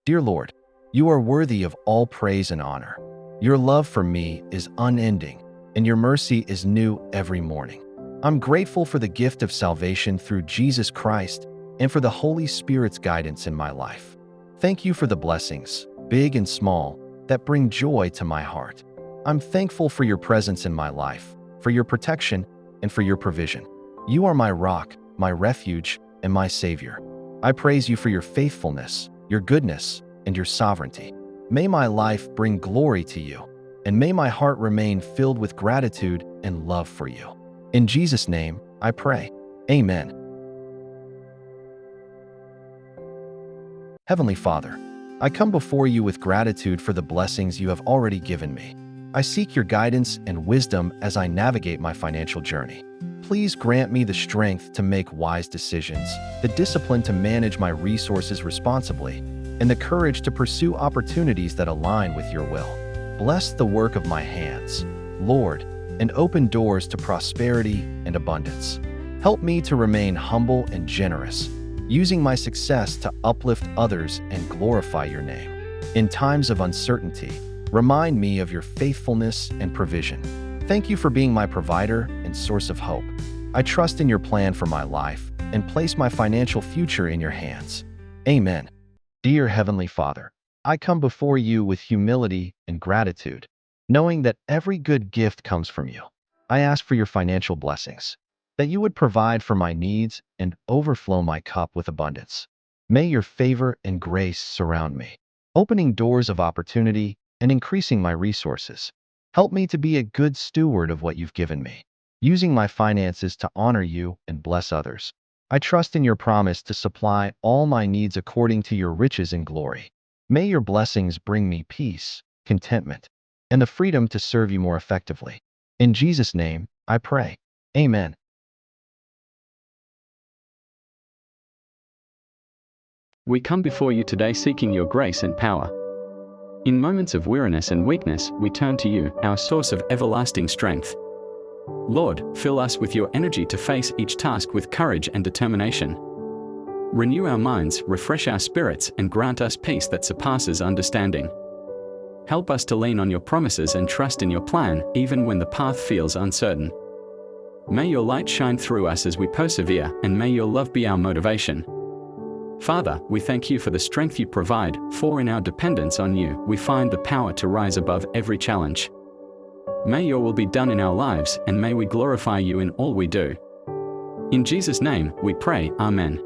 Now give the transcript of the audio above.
Dear Lord, you are worthy of all praise and honor. Your love for me is unending, and your mercy is new every morning. I'm grateful for the gift of salvation through Jesus Christ and for the Holy Spirit's guidance in my life. Thank you for the blessings, big and small, that bring joy to my heart. I'm thankful for your presence in my life, for your protection, and for your provision. You are my rock, my refuge, and my Savior. I praise you for your faithfulness, your goodness, and your sovereignty. May my life bring glory to you, and may my heart remain filled with gratitude and love for you. In Jesus' name, I pray. Amen. Heavenly Father, I come before you with gratitude for the blessings you have already given me. I seek your guidance and wisdom as I navigate my financial journey. Please grant me the strength to make wise decisions, the discipline to manage my resources responsibly, and the courage to pursue opportunities that align with your will. Bless the work of my hands, Lord, and open doors to prosperity and abundance. Help me to remain humble and generous, using my success to uplift others and glorify your name. In times of uncertainty, remind me of your faithfulness and provision. Thank you for being my provider and source of hope. I trust in your plan for my life and place my financial future in your hands. Amen. Dear Heavenly Father, I come before you with humility and gratitude, knowing that every good gift comes from you. I ask for your financial blessings, that you would provide for my needs and overflow my cup with abundance. May your favor and grace surround me, opening doors of opportunity and increasing my resources. Help me to be a good steward of what you've given me, using my finances to honor you and bless others. I trust in your promise to supply all my needs according to your riches and glory. May your blessings bring me peace, contentment, and the freedom to serve you more effectively. In Jesus' name, I pray. Amen. We come before you today seeking your grace and power. In moments of weariness and weakness, we turn to you, our source of everlasting strength. Lord, fill us with your energy to face each task with courage and determination. Renew our minds, refresh our spirits, and grant us peace that surpasses understanding. Help us to lean on your promises and trust in your plan, even when the path feels uncertain. May your light shine through us as we persevere, and may your love be our motivation. Father, we thank you for the strength you provide, for in our dependence on you, we find the power to rise above every challenge. May your will be done in our lives, and may we glorify you in all we do. In Jesus' name, we pray, Amen.